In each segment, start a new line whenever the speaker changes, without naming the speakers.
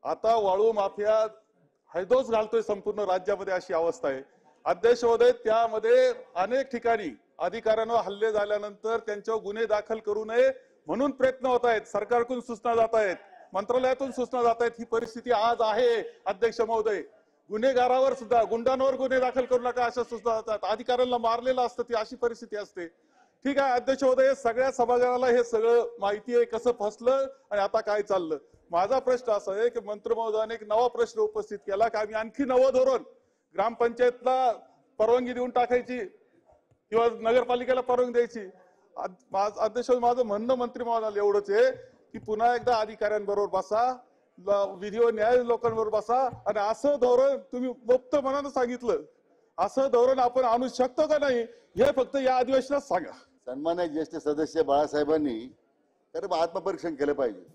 आता वाळू माफिया हैदोस घालतोय संपूर्ण राज्यामध्ये, अशी अवस्था आहे अध्यक्ष महोदय। त्यामध्ये अनेक ठिकाणी अधिकाऱ्यांवर हल्ले झाल्यानंतर त्यांच्यावर गुन्हे दाखल करू नये म्हणून प्रयत्न होत आहेत, सरकारकडून सूचना जात आहेत, मंत्रालयातून सूचना जात आहेत। ही परिस्थिती आज आहे अध्यक्ष महोदय। गुन्हेगारावर सुद्धा, गुंडांवर गुन्हे दाखल करू नका अशा सूचना जातात, अधिकाऱ्यांना मारलेलं असतं, ती अशी परिस्थिती असते। ठीक आहे अध्यक्ष महोदय, सगळ्या सभागृहाला हे सगळं माहिती आहे कसं फसलं आणि आता काय चाललं। माझा प्रश्न असा आहे की मंत्री महोदयाने एक नवा प्रश्न उपस्थित केला की आम्ही आणखी नवं धोरण ग्रामपंचायतला परवानगी देऊन टाकायची किंवा नगरपालिकेला परवानगी द्यायची। अध्यक्ष माझं म्हणणं मंत्री महोदयाला एवढंच आहे की पुन्हा एकदा अधिकाऱ्यांबरोबर बसा, विधी न्याय लोकांबरोबर बसा आणि असं धोरण तुम्ही मुक्त मनानं सांगितलं, असं धोरण आपण आणू शकतो का नाही हे फक्त या अधिवेशनात सांगा।
सन्मान्य ज्येष्ठ सदस्य बाळासाहेबांनी खरं आत्मपरीक्षण केलं पाहिजे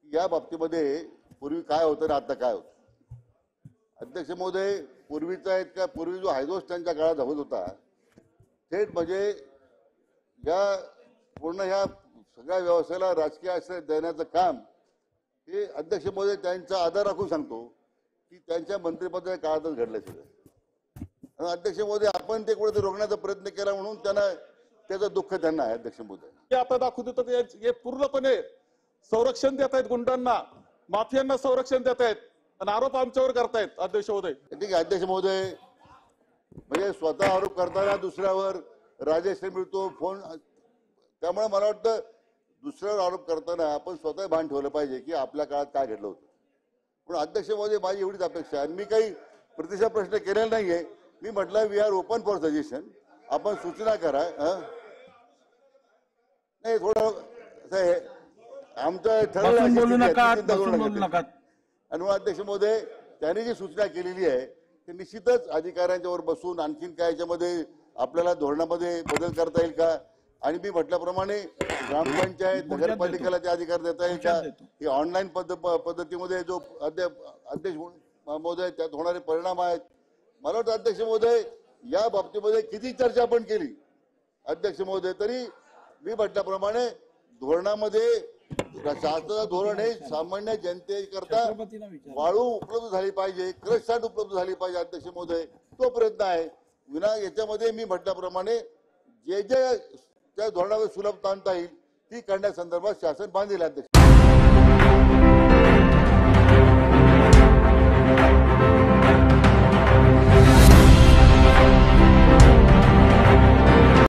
या बाबतीमध्ये पूर्वी काय होतं आणि आता काय होतं। अध्यक्ष महोदय, पूर्वीचा इतका पूर्वी जो हायदोस त्यांच्या काळात होत होता थेट म्हणजे या पूर्ण ह्या सगळ्या व्यवसायाला राजकीय आश्रय देण्याचं काम हे अध्यक्ष महोदय त्यांचा आदर राखून सांगतो की त्यांच्या मंत्रिपदाच्या काळातच घडलं सगळं। अध्यक्ष महोदय, आपण ते कुठेतरी रोखण्याचा प्रयत्न केला म्हणून त्यांना त्याचं दुःख त्यांना आहे अध्यक्ष महोदय।
आता दाखवत होतं हे पूर्णपणे संरक्षण देत आहेत, गुंडांना माफियांना संरक्षण देत आहेत आणि आरोप आमच्यावर करतायत अध्यक्ष महोदय।
ठीक आहे अध्यक्ष महोदय, म्हणजे स्वतः आरोप करताना दुसऱ्यावर राजेश मिळतो फोन, त्यामुळे मला वाटतं दुसऱ्यावर आरोप करताना आपण स्वतः भान ठेवलं पाहिजे की आपल्या काळात काय घडलं होतं। पण अध्यक्ष महोदय, माझी एवढीच अपेक्षा आहे, मी काही प्रतिसाद प्रश्न केलेला नाहीये, मी म्हटलं we are open for suggestion, आपण सूचना करा। नाही थोडं आमचं ठरलं आणि अध्यक्ष महोदय त्यांनी जी सूचना केलेली आहे ते निश्चितच अधिकाऱ्यांच्यावर बसून आणखीन काय याच्यामध्ये आपल्याला धोरणामध्ये बदल करता येईल का, आणि मी म्हटल्याप्रमाणे ग्रामपंचायत नगरपालिकेला ते अधिकार देता येईल का, हे ऑनलाईन पद्धतीमध्ये जो अध्यक्ष महोदय त्यात होणारे परिणाम आहेत। मला वाटतं अध्यक्ष महोदय या बाबतीमध्ये किती चर्चा आपण केली अध्यक्ष महोदय, तरी मी म्हटल्याप्रमाणे धोरणामध्ये शासनाचं धोरण हे सामान्य जनतेकरता वाळू उपलब्ध झाली पाहिजे, क्रश साईट उपलब्ध झाली पाहिजे अध्यक्ष महोदय, तो प्रयत्न आहे। विना याच्यामध्ये मी म्हटल्याप्रमाणे जे जे त्या धोरणावर सुलभता आणता येईल ती करण्यासंदर्भात शासन बांधील अध्यक्ष।